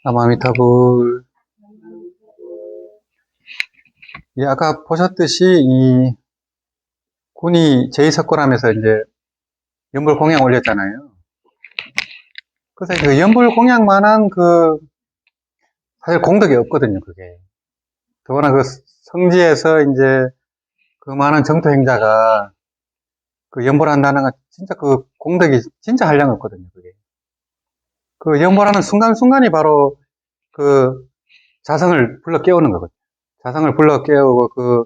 나마미타불. 예, 아까 보셨듯이 이 군이 제2석굴암에서 이제 연불 공양 올렸잖아요. 그래서 그 연불 공양만한 사실 공덕이 없거든요, 그게. 더구나 그 성지에서 이제 그 많은 정토 행자가 그 연불한다는 건 진짜 그 공덕이 진짜 한량 없거든요, 그게. 그 연불하는 순간순간이 바로 그 자성을 불러 깨우는 거거든요. 자성을 불러 깨우고 그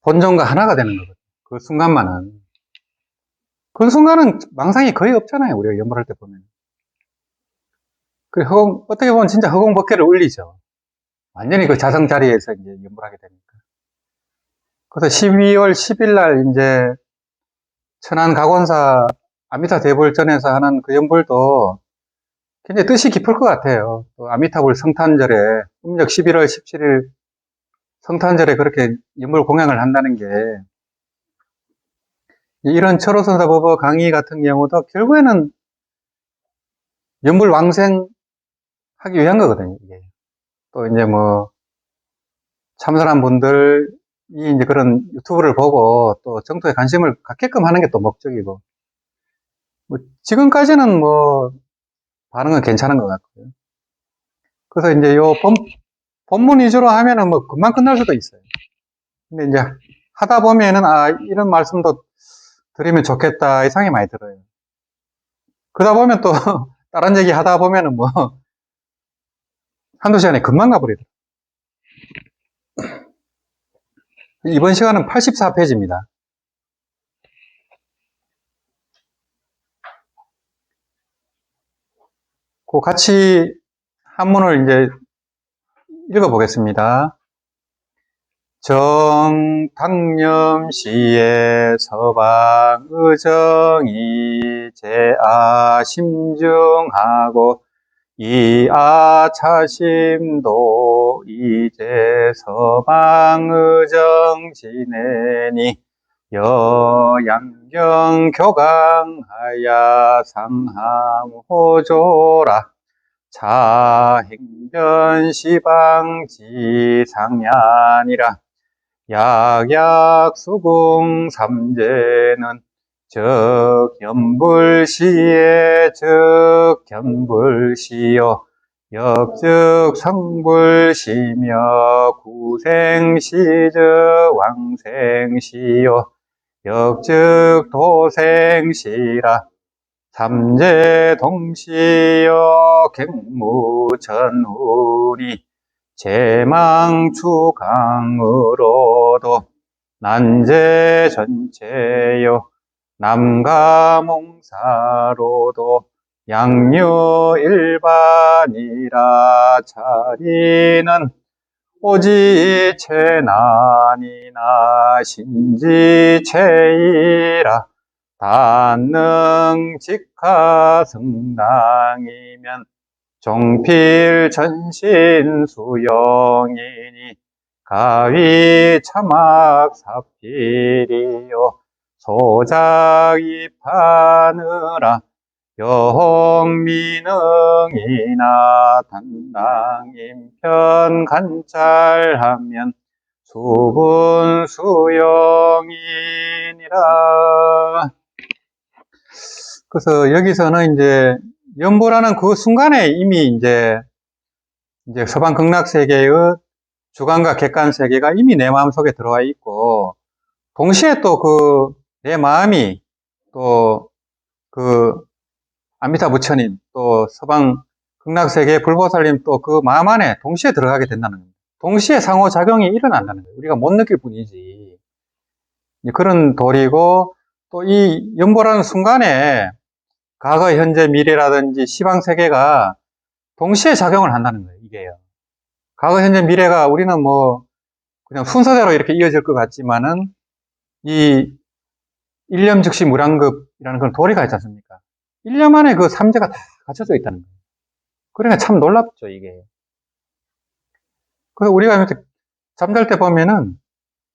본존과 하나가 되는 거거든요. 그 순간만은. 그 순간은 망상이 거의 없잖아요, 우리가 연불할 때 보면. 어떻게 보면 진짜 허공법계를 울리죠. 완전히 그 자성 자리에서 이제 연불하게 되니까. 그래서 12월 10일 날 이제 천안 각원사 아미타 대불전에서 하는 그 연불도 굉장히 뜻이 깊을 것 같아요. 또 아미타불 성탄절에, 음력 11월 17일 성탄절에 그렇게 연불 공양을 한다는 게, 이런 철호선사법어 강의 같은 경우도 결국에는 연불 왕생하기 위한 거거든요, 이게. 또 이제 뭐, 참선한 분들이 이제 그런 유튜브를 보고 또 정토에 관심을 갖게끔 하는 게 또 목적이고, 뭐 지금까지는 뭐, 반응은 괜찮은 것 같고요. 그래서 이제 본문 위주로 하면은 뭐 금방 끝날 수도 있어요. 근데 이제 하다 보면은, 이런 말씀도 드리면 좋겠다, 이 생각이 많이 들어요. 그러다 보면 또, 다른 얘기 하다 보면은 뭐, 한두 시간에 금방 가버리더라고요. 이번 시간은 84페이지입니다. 그 같이 한문을 이제 읽어보겠습니다. 정당념시의 서방의정이 제아심중하고 이아차심도 이제 서방의정 지내니 여양경 교강하야 상함호조라 자행변시방지상ян이라 약약수궁 삼재는 적견불시에 적견불시요 역적성불시며 구생시적 왕생시요 역적도생시라 삼재동시여 객무전훈이 제망추강으로도 난제전체요 남가몽사로도 양유일반이라 자리는 오지체난이나 신지체이라 단능직하승당이면 종필전신수영이니 가위차막사필이요 소작이파느라 여홍미능이나 단당인편 간찰하면 수분수영이니라. 그래서 여기서는 이제 연보라는 그 순간에 이미 이제 서방 극락세계의 주관과 객관 세계가 이미 내 마음속에 들어와 있고, 동시에 또 내 마음이 또 아미타 부처님, 또 서방 극락세계의 불보살님 또 그 마음 안에 동시에 들어가게 된다는 겁니다. 동시에 상호작용이 일어난다는 거예요. 우리가 못 느낄 뿐이지. 그런 도리고, 또 이 연보라는 순간에 과거, 현재, 미래라든지 시방세계가 동시에 작용을 한다는 거예요, 이게요. 과거, 현재, 미래가 우리는 뭐, 그냥 순서대로 이렇게 이어질 것 같지만은, 이 일념즉시 무량급이라는 그런 도리가 있지 않습니까? 일념 안에 그 삼재가 다 갖춰져 있다는 거예요. 그러니까 참 놀랍죠, 이게. 그래서 우리가 이렇게 잠잘 때 보면은,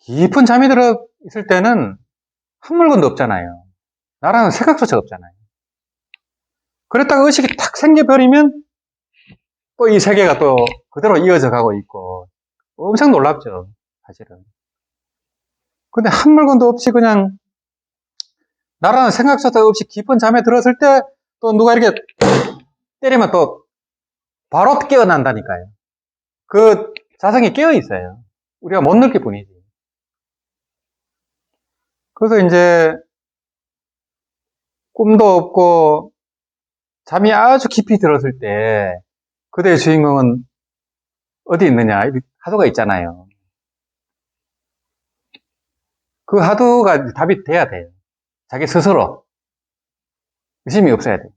깊은 잠이 들어 있을 때는 한 물건도 없잖아요. 나라는 생각조차 없잖아요. 그랬다가 의식이 탁 생겨버리면 또 이 세계가 또 그대로 이어져 가고 있고, 엄청 놀랍죠, 사실은. 근데 한 물건도 없이 그냥, 나라는 생각조차 없이 깊은 잠에 들었을 때, 또 누가 이렇게 때리면 또 바로 깨어난다니까요. 그 자성이 깨어 있어요. 우리가 못 느낄 뿐이지. 그래서 이제 꿈도 없고 잠이 아주 깊이 들었을 때 그대의 주인공은 어디 있느냐? 이 하도가 있잖아요. 그 하도가 답이 돼야 돼요. 자기 스스로. 의심이 없어야 돼요.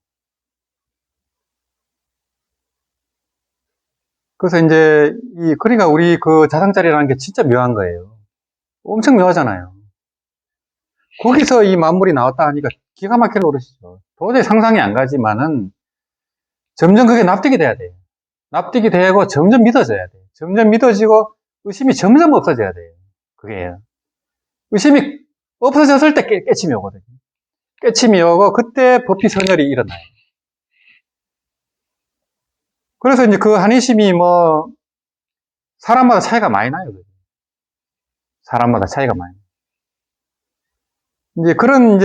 그래서 이제 그러니까 우리 그 자상자리라는 게 진짜 묘한 거예요. 엄청 묘하잖아요. 거기서 이 만물이 나왔다 하니까 기가 막힐 노릇이죠. 도저히 상상이 안 가지만은 점점 그게 납득이 돼야 돼요. 납득이 되고 점점 믿어져야 돼요. 점점 믿어지고 의심이 점점 없어져야 돼요. 그게요. 의심이 없어졌을 때 깨침이 오거든요. 깨침이 오고 그때 법피선열이 일어나요. 그래서 이제 그 한의심이 뭐 사람마다 차이가 많이 나요. 사람마다 차이가 많이 나요. 그런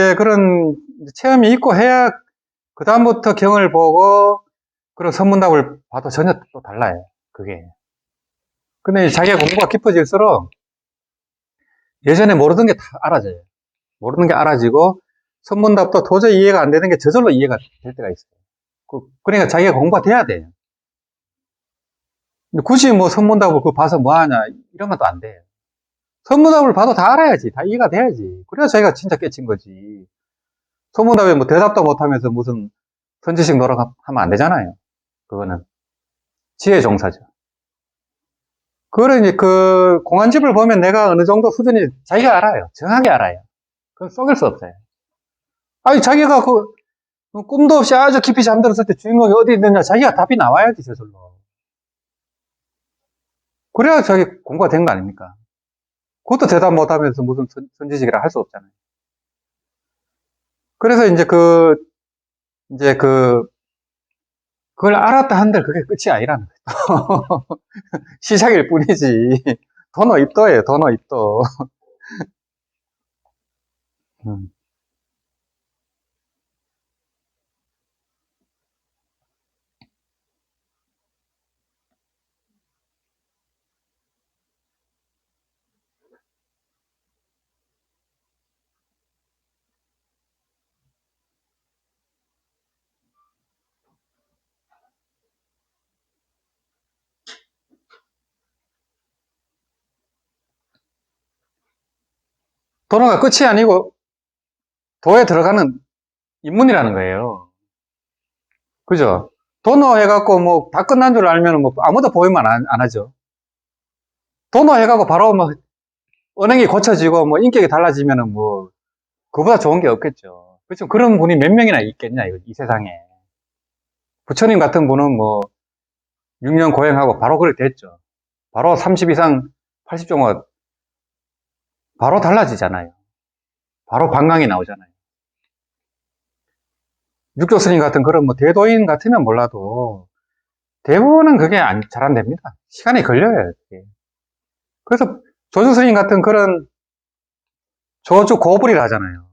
체험이 있고 해야 그 다음부터 경을 보고 그런 선문답을 봐도 전혀 또 달라요. 그게. 근데 자기가 공부가 깊어질수록 예전에 모르던 게 다 알아져요. 모르는 게 알아지고 선문답도 도저히 이해가 안 되는 게 저절로 이해가 될 때가 있어요. 그러니까 자기가 공부가 돼야 돼요. 굳이 뭐 선문답을 그거 봐서 뭐 하냐 이런 것도 안 돼요. 선문답을 봐도 다 알아야지. 다 이해가 돼야지. 그래야 자기가 진짜 깨친 거지. 선문답에 뭐 대답도 못하면서 무슨 선지식 노력하면 안 되잖아요. 그거는 지혜 종사죠. 그거를 이제 그 공안집을 보면 내가 어느 정도 수준이 자기가 알아요. 정확히 알아요. 그건 속일 수 없어요. 아니 자기가 그 꿈도 없이 아주 깊이 잠들었을 때 주인공이 어디 있느냐 자기가 답이 나와야지 저절로. 그래야 자기 공부가 된 거 아닙니까? 그것도 대답 못하면서 무슨 선지식이라 할 수 없잖아요. 그래서 그걸 알았다 한들 그게 끝이 아니라는 거예요. 시작일 뿐이지. 도노 입도예요, 도노 입도. 도노가 끝이 아니고 도에 들어가는 입문이라는 거예요. 그죠? 도노 해갖고 뭐 다 끝난 줄 알면 뭐 아무도 보이면 안 하죠. 도노 해갖고 바로 뭐 언행이 고쳐지고 뭐 인격이 달라지면은 뭐 그보다 좋은 게 없겠죠. 그렇죠. 그런 분이 몇 명이나 있겠냐 이 세상에. 부처님 같은 분은 뭐 6년 고행하고 바로 그렇게 됐죠. 바로 30 이상 80종가 바로 달라지잖아요. 바로 방광이 나오잖아요. 육조 스님 같은 그런 뭐 대도인 같으면 몰라도 대부분은 그게 잘 안 됩니다. 시간이 걸려요. 그게. 그래서 조주 스님 같은 그런 조주 고불이라 하잖아요.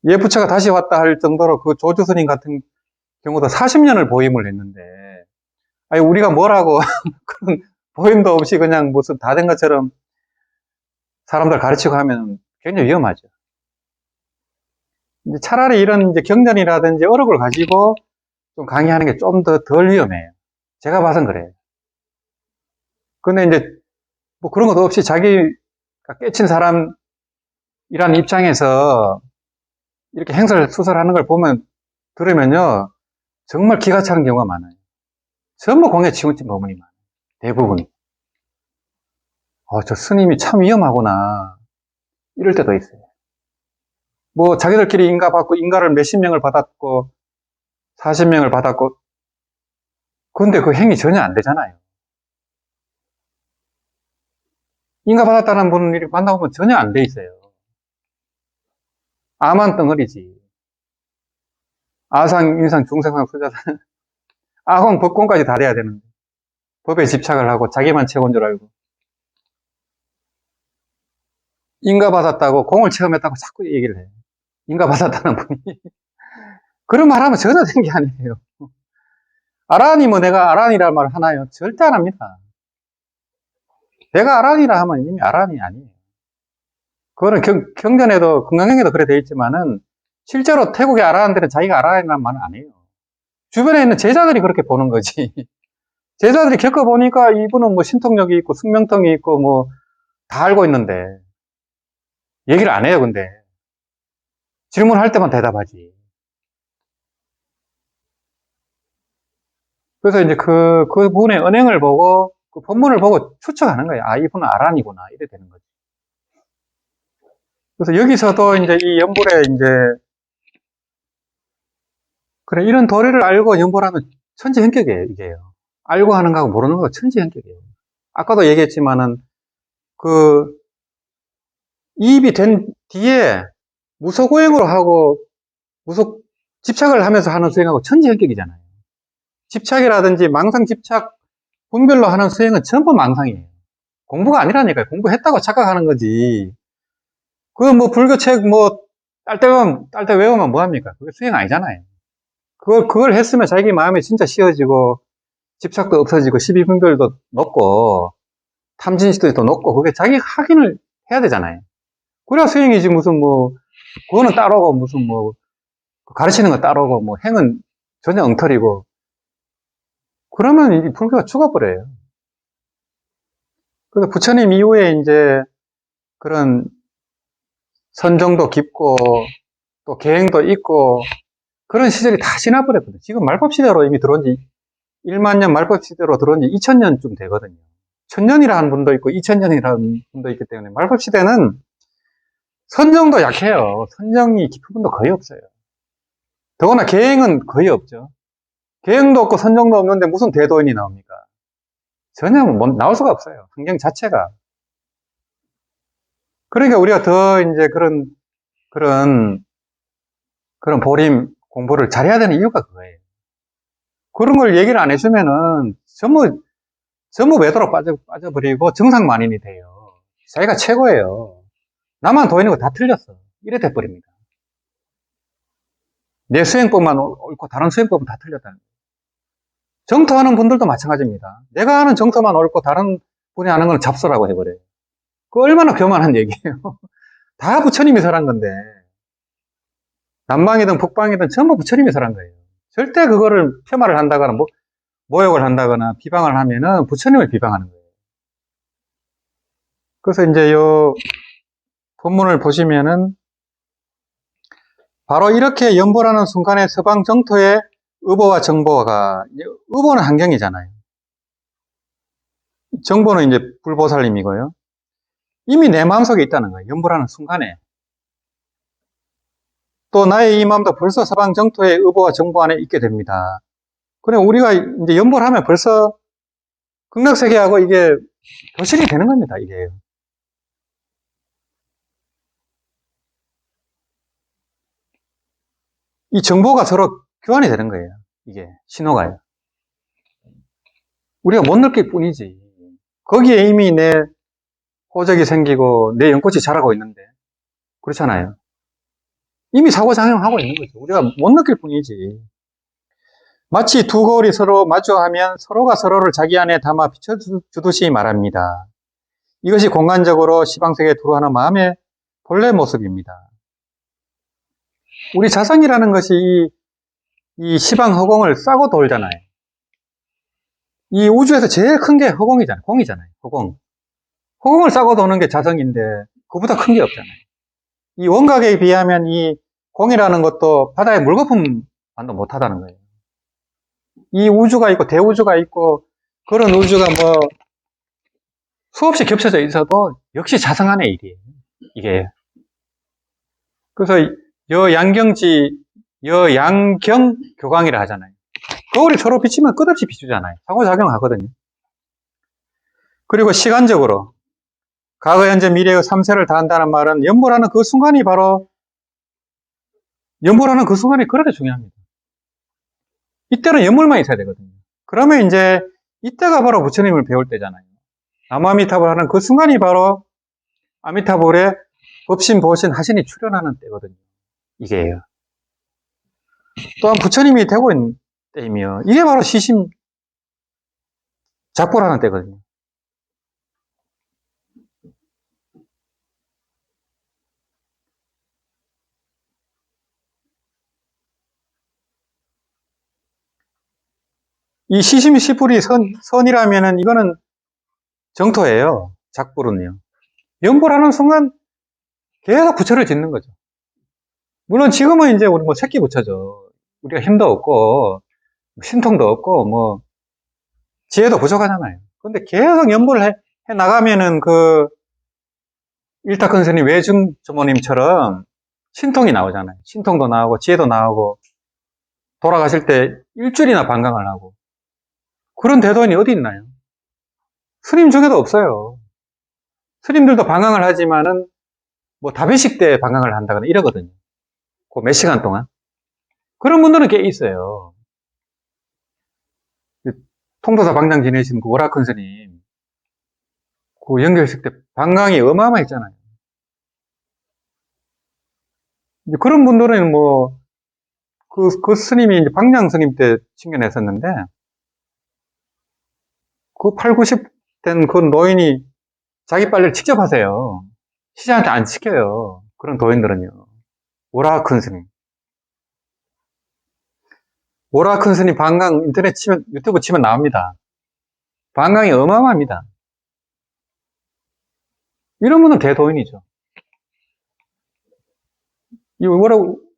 예 부처가 다시 왔다 할 정도로 그 조주 스님 같은 경우도 40년을 보임을 했는데, 아니 우리가 뭐라고 그런 보임도 없이 그냥 무슨 다 된 것처럼 사람들 가르치고 하면 굉장히 위험하죠. 이제 차라리 이런 이제 경전이라든지 어록을 가지고 좀 강의하는 게 좀 더 덜 위험해요. 제가 봐선 그래요. 근데 이제 뭐 그런 것도 없이 자기가 깨친 사람이라는 입장에서 이렇게 행설수설하는 걸 들으면요 정말 기가 차는 경우가 많아요. 전부 공예 치우친 부분이 많아요. 대부분. 저 스님이 참 위험하구나 이럴 때도 있어요. 뭐 자기들끼리 인가 받고 인가를 몇십 명을 받았고 40명을 받았고 근데 그 행위 전혀 안 되잖아요. 인가 받았다는 분을 이렇게 만나보면 전혀 안 돼 있어요. 암만 덩어리지. 아상, 인상, 중상상, 수자상, 아공, 법공까지 다 돼야 되는데. 법에 집착을 하고 자기만 최고인 줄 알고. 인가받았다고 공을 체험했다고 자꾸 얘기를 해요. 인가받았다는 분이. 그런 말 하면 전혀 된 게 아니에요. 아란이 뭐 내가 아란이라는 말을 하나요? 절대 안 합니다. 내가 아란이라 하면 이미 아란이 아니에요. 그거는 경전에도, 금강경에도 그래 되어 있지만은, 실제로 태국의 아란들은 자기가 아란이라는 말은 안 해요. 주변에 있는 제자들이 그렇게 보는 거지. 제자들이 겪어보니까 이분은 뭐 신통력이 있고, 숙명통이 있고, 뭐, 다 알고 있는데, 얘기를 안 해요, 근데. 질문할 때만 대답하지. 그래서 이제 그 분의 언행을 보고, 그 본문을 보고 추측하는 거예요. 아, 이분은 아란이구나. 이래 되는 거죠. 그래서 여기서도 이제 이 연불에 이제, 그래, 이런 도리를 알고 연불하면 천지hen격이에요, 이게요. 알고 하는 거하고 모르는 거가 천지hen격이에요. 아까도 얘기했지만은, 그, 이입이 된 뒤에 무소고행으로 하고, 집착을 하면서 하는 수행하고 천지hen격이잖아요. 집착이라든지 망상 집착 분별로 하는 수행은 전부 망상이에요. 공부가 아니라니까요. 공부했다고 착각하는 거지. 그 뭐 불교책 뭐 딸때 외우면 뭐합니까? 그게 수행 아니잖아요. 그걸 했으면 자기 마음이 진짜 쉬어지고 집착도 없어지고 시비분별도 높고 탐진시도 높고 그게 자기 확인을 해야 되잖아요. 그래야 수행이지 무슨 뭐 그거는 따로고 무슨 뭐 가르치는 건 따로고 뭐 행은 전혀 엉터리고 그러면 이 불교가 죽어버려요. 그래서 부처님 이후에 이제 그런 선정도 깊고 또 계행도 있고 그런 시절이 다 지나버렸거든요. 지금 말법시대로 이미 들어온 지 1만 년 말법시대로 들어온 지 2000년쯤 되거든요. 1000년이라는 분도 있고 2000년이라는 분도 있기 때문에 말법시대는 선정도 약해요. 선정이 깊은 분도 거의 없어요. 더구나 계행은 거의 없죠. 계행도 없고 선정도 없는데 무슨 대도인이 나옵니까? 전혀 나올 수가 없어요. 환경 자체가. 그러니까 우리가 더 이제 그런 보림 공부를 잘해야 되는 이유가 그거예요. 그런 걸 얘기를 안 해주면은 전부 외도로 빠져버리고 정상만인이 돼요. 자기가 최고예요. 나만 도인이고 다 틀렸어. 이래 돼버립니다. 내 수행법만 옳고 다른 수행법은 다 틀렸다는 거예요. 정토하는 분들도 마찬가지입니다. 내가 하는 정토만 옳고 다른 분이 하는 건 잡소라고 해버려요. 그 얼마나 교만한 얘기예요. 다 부처님이 설한 건데 남방이든 북방이든 전부 부처님이 설한 거예요. 절대 그거를 폄하를 한다거나 모욕을 한다거나 비방을 하면은 부처님을 비방하는 거예요. 그래서 이제 요 본문을 보시면은 바로 이렇게 연보라는 순간에 서방 정토의 의보와 정보가 의보는 환경이잖아요. 정보는 이제 불보살님이고요. 이미 내 마음속에 있다는 거예요. 연보라는 순간에. 또 나의 이 마음도 벌써 서방 정토의 의보와 정보 안에 있게 됩니다. 그래 우리가 이제 연보를 하면 벌써 극락세계하고 이게 교실이 되는 겁니다. 이게. 이 정보가 서로 교환이 되는 거예요. 이게 신호가요. 우리가 못 느낄 뿐이지. 거기에 이미 내 호적이 생기고 내 연꽃이 자라고 있는데 그렇잖아요. 이미 사고작용하고 있는 거죠. 우리가 못 느낄 뿐이지. 마치 두 거울이 서로 마주하면 서로가 서로를 자기 안에 담아 비춰주듯이 말합니다. 이것이 공간적으로 시방세계에 들어가는 마음의 본래 모습입니다. 우리 자성이라는 것이 이 시방 허공을 싸고 돌잖아요. 이 우주에서 제일 큰 게 허공이잖아요. 공이잖아요. 허공을 싸고 도는 게 자성인데 그보다 큰 게 없잖아요. 이 원각에 비하면 이 공이라는 것도 바다에 물거품만도 못하다는 거예요. 이 우주가 있고 대우주가 있고 그런 우주가 뭐 수없이 겹쳐져 있어도 역시 자성 안의 일이에요. 이게. 그래서 양경 교광이라 하잖아요. 거울이 서로 비치면 끝없이 비추잖아요. 상호작용하거든요. 그리고 시간적으로 과거, 현재, 미래의 3세를 다한다는 말은 연보라는 그 순간이 그렇게 중요합니다. 이때는 연물만 있어야 되거든요. 그러면 이제 이때가 바로 부처님을 배울 때잖아요. 나무아미타불 하는 그 순간이 바로 아미타불의 법신, 보신, 하신이 출현하는 때거든요. 이게요. 또한 부처님이 되고 있는 때이며 이게 바로 시심 작불하는 때거든요. 이 시심 시불이 선이라면은 이거는 정토예요. 작불은요. 연불하는 순간 계속 부처를 짓는 거죠. 물론 지금은 이제 우리 뭐 새끼 부처죠. 우리가 힘도 없고 신통도 없고 뭐 지혜도 부족하잖아요. 근데 계속 연불을 해 나가면은 그 일타큰 스님 외증조모님처럼 신통이 나오잖아요. 신통도 나오고 지혜도 나오고 돌아가실 때 일주일이나 방광을 하고 그런 대도인이 어디 있나요? 스님 중에도 없어요. 스님들도 방광을 하지만은 뭐 다배식 때 방광을 한다거나 이러거든요. 그 몇 시간 동안. 그런 분들은 꽤 있어요. 통도사 방장 지내신 그 오라큰 스님 그 연결식 때 방광이 어마어마했잖아요. 이제 그런 분들은 뭐 그 스님이 이제 방장 스님 때 칭견했었는데 그 8, 90 된 그 노인이 자기 빨래를 직접 하세요. 시장한테 안 시켜요. 그런 도인들은요. 오라큰 스님. 오라큰 스님 방광 인터넷 치면, 유튜브 치면 나옵니다. 방광이 어마어마합니다. 이런 분은 대도인이죠. 이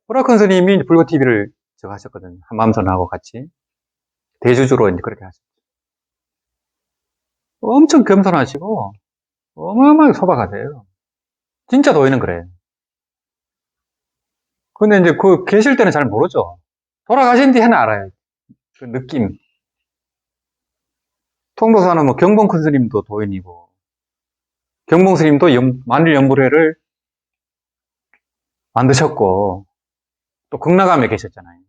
오라큰 스님이 불교TV를 저거 하셨거든요. 한마음선하고 같이. 대주주로 이제 그렇게 하셨죠. 엄청 겸손하시고, 어마어마하게 소박하세요. 진짜 도인은 그래요. 근데 이제 그 계실 때는 잘 모르죠. 돌아가신 뒤에는 알아요. 그 느낌. 통도사는 뭐 경봉 큰 스님도 도인이고, 경봉 스님도 만일 연불회를 만드셨고, 또 극락암에 계셨잖아요.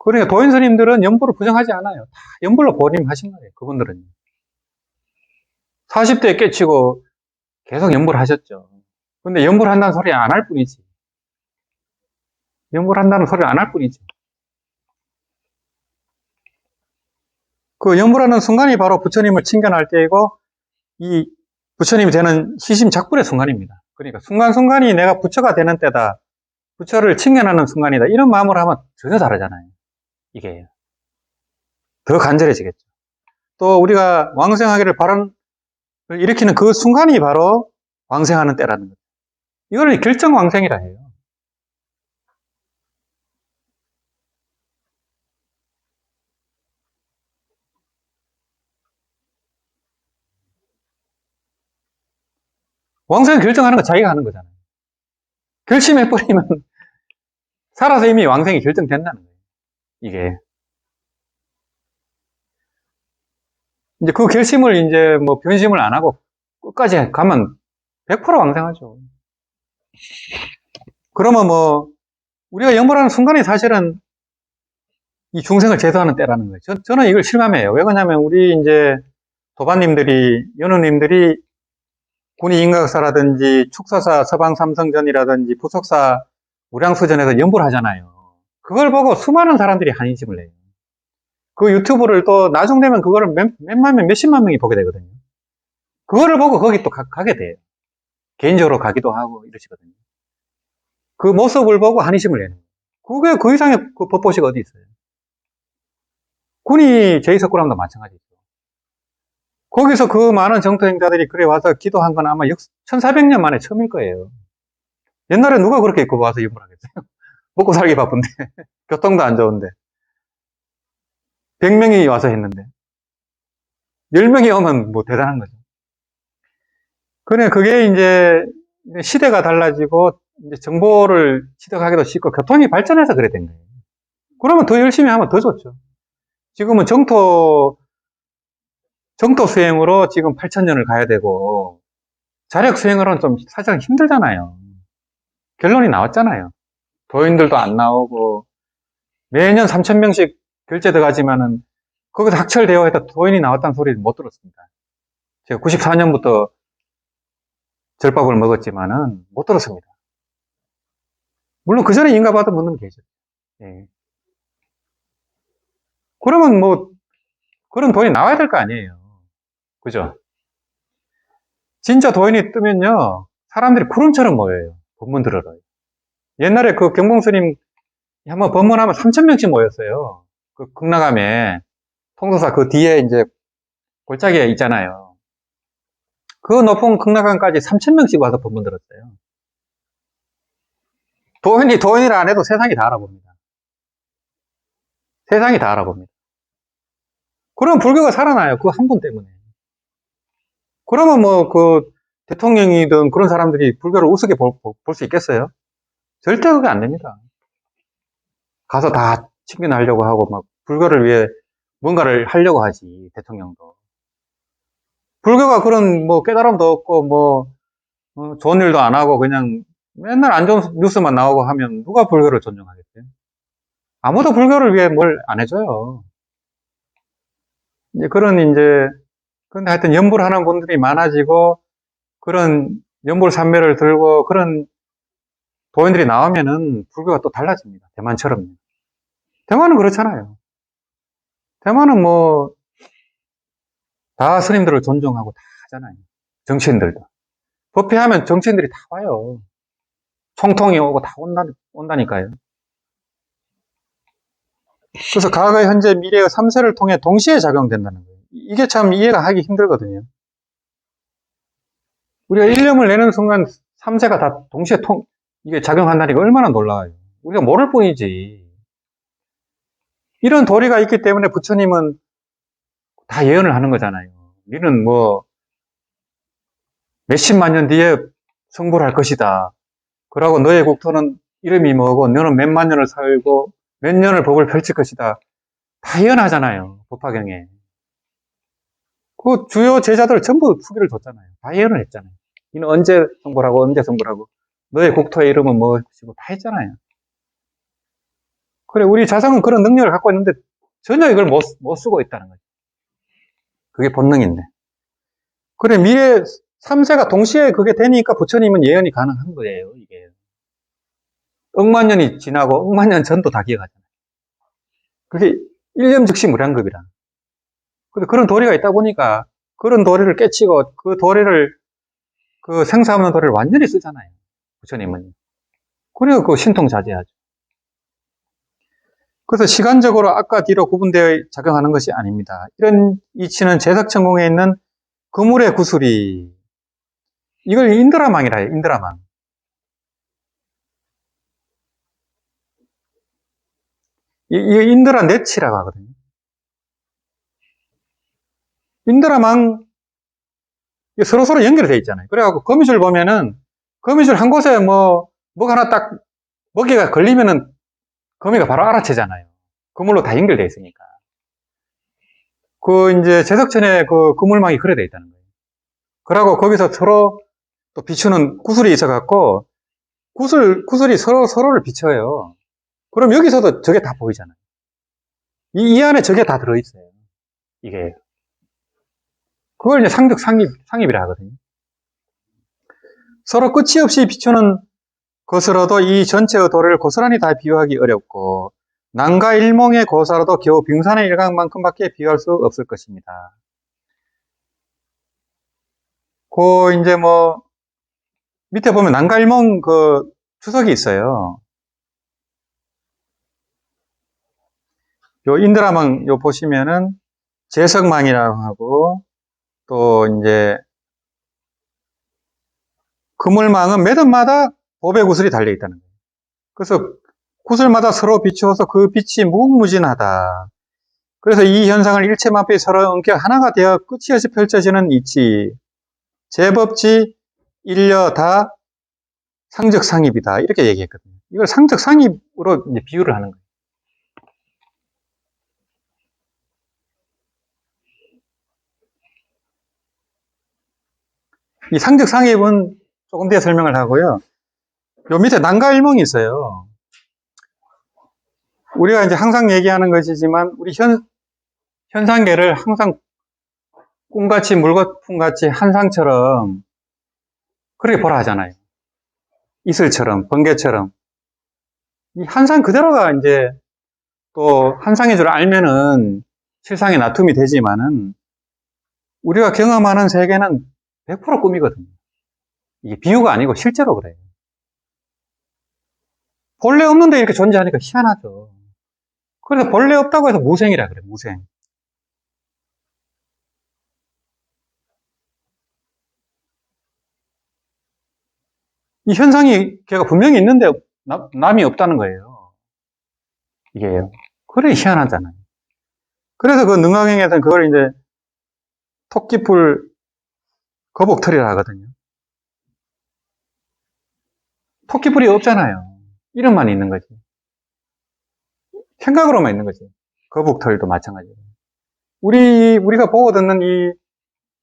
그러니까 도인 스님들은 연불을 부정하지 않아요. 다 연불로 보림하신 거예요. 그분들은. 40대에 깨치고 계속 연불하셨죠. 근데 연불한다는 소리 안 할 뿐이지. 연불한다는 소리 안 할 뿐이지. 그 연불하는 순간이 바로 부처님을 칭견할 때이고, 이 부처님이 되는 시심작불의 순간입니다. 그러니까 순간순간이 내가 부처가 되는 때다. 부처를 칭견하는 순간이다. 이런 마음으로 하면 전혀 다르잖아요. 이게. 더 간절해지겠죠. 또 우리가 왕생하기를 바라는 일으키는 그 순간이 바로 왕생하는 때라는 거죠. 이걸 결정왕생이라 해요. 왕생 결정하는 거 자기가 하는 거잖아요. 결심해버리면 살아서 이미 왕생이 결정된다는 거예요. 이게. 이제 그 결심을 이제 뭐 변심을 안 하고 끝까지 가면 100% 왕생하죠. 그러면 뭐 우리가 영불하는 순간이 사실은 이 중생을 제도하는 때라는 거예요. 저는 이걸 실감해요. 왜 그러냐면 우리 이제 도반님들이, 연우님들이 군의 인각사라든지 축사사 서방삼성전이라든지 부속사 무량수전에서 연불 하잖아요. 그걸 보고 수많은 사람들이 한인심을 해요. 그 유튜브를 또 나중 되면 그거를 몇만 명, 몇십만 명이 보게 되거든요. 그거를 보고 거기 또 가게 돼요. 개인적으로 가기도 하고 이러시거든요. 그 모습을 보고 한인심을 내는 거예요. 그게 그 이상의 그 법보시가 어디 있어요? 군이 제2석굴함도 마찬가지죠. 거기서 그 많은 정토행자들이 그래 와서 기도한 건 아마 1400년 만에 처음일 거예요. 옛날에 누가 그렇게 그거 와서 연불하겠어요? 먹고 살기 바쁜데. 교통도 안 좋은데. 100명이 와서 했는데. 10명이 오면 뭐 대단한 거죠. 그래, 그게 이제 시대가 달라지고, 이제 정보를 취득하기도 쉽고, 교통이 발전해서 그래 된 거예요. 그러면 더 열심히 하면 더 좋죠. 지금은 정토 수행으로 지금 8000년을 가야 되고, 자력 수행으로는 좀 사실은 힘들잖아요. 결론이 나왔잖아요. 도인들도 안 나오고, 매년 3,000명씩 결제 들어가지만은 거기서 학철되어 있다 도인이 나왔다는 소리를 못 들었습니다. 제가 94년부터 절밥을 먹었지만은 못 들었습니다. 물론 그 전에 인가 받은 분들은 계셨죠. 예. 그러면 뭐 그런 도인이 나와야 될 거 아니에요. 그죠? 진짜 도인이 뜨면요 사람들이 구름처럼 모여요. 법문 들으러. 옛날에 그 경봉스님 한번 법문하면 3,000명씩 모였어요. 그 극락암에 통도사 그 뒤에 이제 골짜기에 있잖아요. 그 높은 극락암까지 3,000명씩 와서 법문 들었어요. 도인이라 안 해도 세상이 다 알아봅니다. 세상이 다 알아봅니다. 그럼 불교가 살아나요. 그 한 분 때문에. 그러면 뭐 그 대통령이든 그런 사람들이 불교를 우습게 볼 수 있겠어요? 절대 그게 안 됩니다. 가서 다 친근하려고 하고 막 불교를 위해 뭔가를 하려고 하지 대통령도. 불교가 그런 뭐 깨달음도 없고 뭐 좋은 일도 안 하고 그냥 맨날 안 좋은 뉴스만 나오고 하면 누가 불교를 존중하겠어요? 아무도 불교를 위해 뭘 안 해줘요. 이제 근데 하여튼 염불 하는 분들이 많아지고 그런 염불 산매를 들고 그런 도인들이 나오면은 불교가 또 달라집니다. 대만처럼. 대만은 그렇잖아요. 대만은 뭐 다 스님들을 존중하고 다 하잖아요. 정치인들도. 법회하면 정치인들이 다 와요. 총통이 오고 다 온다니까요. 그래서 과거, 현재, 미래의 3세를 통해 동시에 작용된다는 거예요. 이게 참 이해가 하기 힘들거든요. 우리가 일념을 내는 순간 3세가 다 동시에 이게 작용한다는 게 얼마나 놀라워요. 우리가 모를 뿐이지. 이런 도리가 있기 때문에 부처님은 다 예언을 하는 거잖아요. 너는 뭐 몇십만 년 뒤에 성불할 것이다. 그러고 너의 국토는 이름이 뭐고 너는 몇만 년을 살고 몇 년을 법을 펼칠 것이다. 다 예언하잖아요. 법화경에. 그 주요 제자들 전부 후기를 줬잖아요. 다 예언을 했잖아요. 너는 언제 성불하고 언제 성불하고 너의 국토의 이름은 무엇이고 다 했잖아요. 그래 우리 자성은 그런 능력을 갖고 있는데 전혀 이걸 못 쓰고 있다는 거죠. 그게 본능인데. 그래 미래 3세가 동시에 그게 되니까 부처님은 예언이 가능한 거예요. 이게 억만 년이 지나고 억만 년 전도 다 기억하잖아요. 그게 일념즉시 무량급이라. 그런 도리가 있다 보니까 그런 도리를 깨치고 그 생사 없는 도리를 완전히 쓰잖아요. 부처님은. 그래서 그 신통자제하죠. 그래서 시간적으로 앞과 뒤로 구분되어 작용하는 것이 아닙니다. 이런 이치는 제석천공에 있는 그물의 구슬이 이걸 인드라망이라 해요. 인드라망. 이 인드라 네치라고 하거든요. 인드라망 서로 연결이 되어 있잖아요. 그래갖고 거미줄 보면은 거미줄 한 곳에 뭐가 하나 딱 먹이가 걸리면은 거미가 바로 알아채잖아요. 그물로 다 연결되어 있으니까. 이제 제석천에 그 그물망이 그래 되어 있다는 거예요. 그러고 거기서 서로 또 비추는 구슬이 있어갖고 구슬이 서로를 비춰요. 그럼 여기서도 저게 다 보이잖아요. 이 안에 저게 다 들어있어요. 이게. 그걸 이제 상입이라 하거든요. 서로 끝이 없이 비추는 것으로도 이 전체의 도를 고스란히 다 비유하기 어렵고 난과 일몽의 고사로도 겨우 빙산의 일각만큼밖에 비유할 수 없을 것입니다. 이제 밑에 보면 난과 일몽 그 추석이 있어요. 요 인드라망 보시면은 제석망이라고 하고 또 이제 그물망은 매듭마다 보배 구슬이 달려 있다는 거예요. 그래서 구슬마다 서로 비추어서 그 빛이 무궁무진하다. 그래서 이 현상을 일체만피 서로 엉켜 하나가 되어 끝이 없이 펼쳐지는 이치, 제법지 일려 다 상적상입이다. 이렇게 얘기했거든요. 이걸 상적상입으로 이제 비유를 하는 거예요. 이 상적상입은 조금 뒤에 설명을 하고요. 요 밑에 난가일몽이 있어요. 우리가 이제 항상 얘기하는 것이지만, 우리 현상계를 항상 꿈같이 물거품같이 한상처럼 그렇게 보라 하잖아요. 이슬처럼, 번개처럼. 이 한상 그대로가 이제 또 한상인 줄 알면은 실상에 나툼이 되지만은 우리가 경험하는 세계는 100% 꿈이거든요. 이게 비유가 아니고 실제로 그래요. 본래 없는데 이렇게 존재하니까 희한하죠. 그래서 본래 없다고 해서 무생이라 그래요, 무생. 이 현상이 걔가 분명히 있는데 남이 없다는 거예요. 이게요. 그래 희한하잖아요. 그래서 그 능강행에서는 그걸 이제 토끼풀 거북털이라 하거든요. 토끼풀이 없잖아요. 이름만 있는 거지. 생각으로만 있는 거지. 거북털도 마찬가지예요. 우리가 보고 듣는 이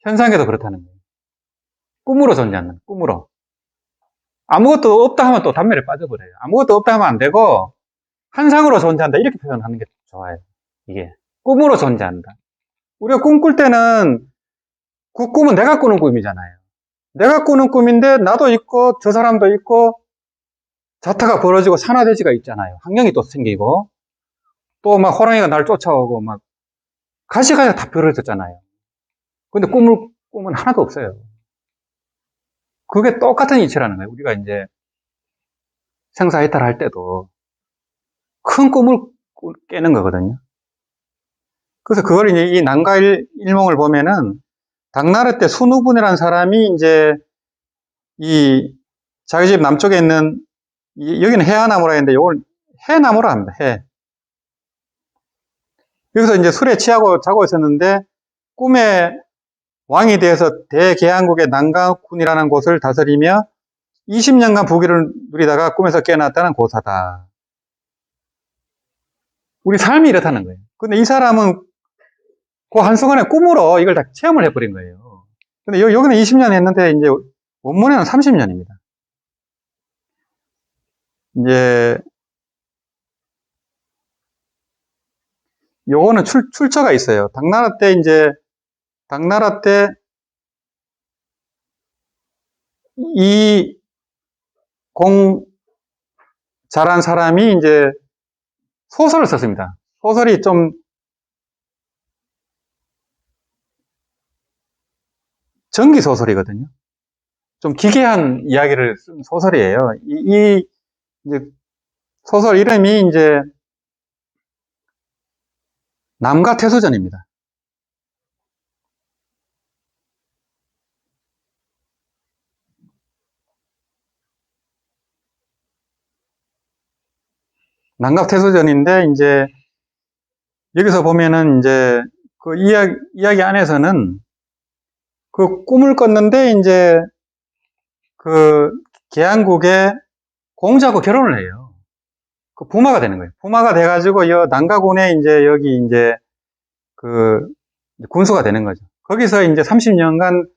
현상에도 그렇다는 거예요. 꿈으로 존재하는, 꿈으로. 아무것도 없다 하면 또 단면에 빠져버려요. 아무것도 없다 하면 안 되고, 한상으로 존재한다. 이렇게 표현하는 게 좋아요. 이게. 꿈으로 존재한다. 우리가 꿈꿀 때는 그 꿈은 내가 꾸는 꿈이잖아요. 내가 꾸는 꿈인데 나도 있고 저 사람도 있고 자타가 벌어지고 산화대지가 있잖아요. 환경이 또 생기고 또 막 호랑이가 날 쫓아오고 막 가시가시 다 벌어졌잖아요. 근데 꿈은 하나도 없어요. 그게 똑같은 이치라는 거예요. 우리가 이제 생사해탈할 때도 큰 꿈을 깨는 거거든요. 그래서 그걸 이제 이 난가일몽을 보면은 당나라 때 순후분이라는 사람이 이제 이 자기 집 남쪽에 있는 여기는 해아나무라 했는데 이걸 해나무라 합니다. 해. 여기서 이제 술에 취하고 자고 있었는데 꿈에 왕이 되어서 대계한국의 난가군이라는 곳을 다스리며 20년간 부귀를 누리다가 꿈에서 깨어났다는 고사다. 우리 삶이 이렇다는 거예요. 근데 이 사람은 그 한순간에 꿈으로 이걸 다 체험을 해버린 거예요. 근데 여기는 20년 했는데 이제 원문에는 30년입니다. 이제 요거는 출처가 있어요. 당나라 때 이 잘한 사람이 이제 소설을 썼습니다. 소설이 좀 전기 소설이거든요. 좀 기괴한 이야기를 쓴 소설이에요. 이제 소설 이름이 이제 남가태수전입니다. 남가태수전인데 이제 여기서 보면은 이제 그 이야기 안에서는 그 꿈을 꿨는데 이제 그 계양국의 공자하고 결혼을 해요. 그 부마가 되는 거예요. 부마가 돼가지고 난가군에 이제 여기 이제 그 군수가 되는 거죠. 거기서 이제 30년간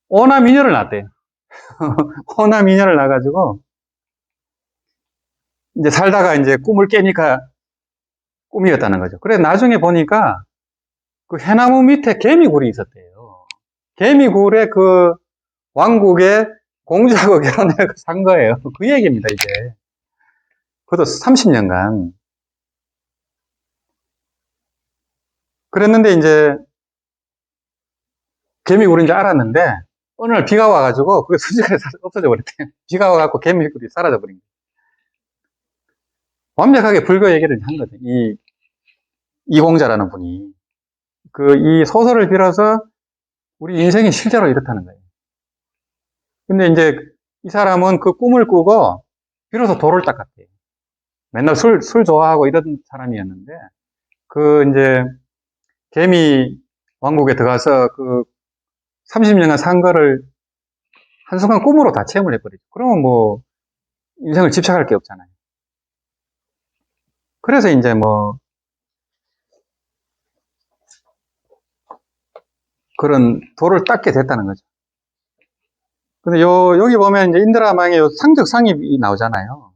오남이녀를 낳았대요. 오남이녀를 낳아가지고 이제 살다가 이제 꿈을 깨니까 꿈이었다는 거죠. 그래서 나중에 보니까 그 해나무 밑에 개미굴이 있었대요. 개미굴에 그 왕국의 공주하고 결혼해서 산 거예요. 그 얘기입니다, 이제. 그것도 30년간. 그랬는데 이제 개미굴인 줄 알았는데 어느 날 비가 와가지고 그게 순식간에 없어져 버렸대요. 비가 와갖고 개미굴이 사라져 버린 거예요. 완벽하게 불교 얘기를 한 거죠. 이공자라는 분이. 이 소설을 빌어서 우리 인생이 실제로 이렇다는 거예요. 근데 이제 이 사람은 그 꿈을 꾸고 비로소 도를 닦았대요. 맨날 술 좋아하고 이런 사람이었는데 이제 개미 왕국에 들어가서 30년간 산 거를 한순간 꿈으로 다 체험을 해버리죠. 그러면 뭐 인생을 집착할 게 없잖아요. 그래서 이제 뭐 그런 도를 닦게 됐다는 거죠. 근데 여기 보면 이제 인드라망에 상적상입이 나오잖아요.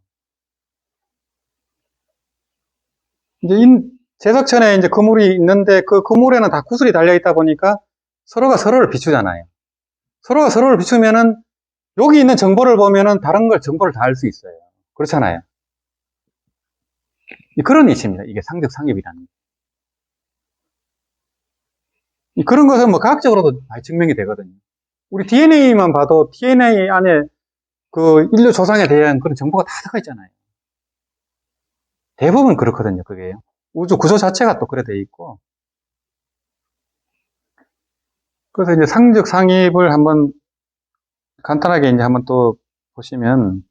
이제 제석천에 이제 그물이 있는데 그 그물에는 다 구슬이 달려 있다 보니까 서로가 서로를 비추잖아요. 서로가 서로를 비추면은 여기 있는 정보를 보면은 다른 걸 정보를 다 알 수 있어요. 그렇잖아요. 그런 이치입니다. 이게 상적 상입이라는 게. 그런 것은 뭐 과학적으로도 많이 증명이 되거든요. 우리 DNA만 봐도 DNA 안에 그 인류 조상에 대한 그런 정보가 다 들어가 있잖아요. 대부분 그렇거든요, 그게. 우주 구조 자체가 또 그래 돼 있고. 그래서 이제 상적 상입을 한번 간단하게 이제 한번 또 보시면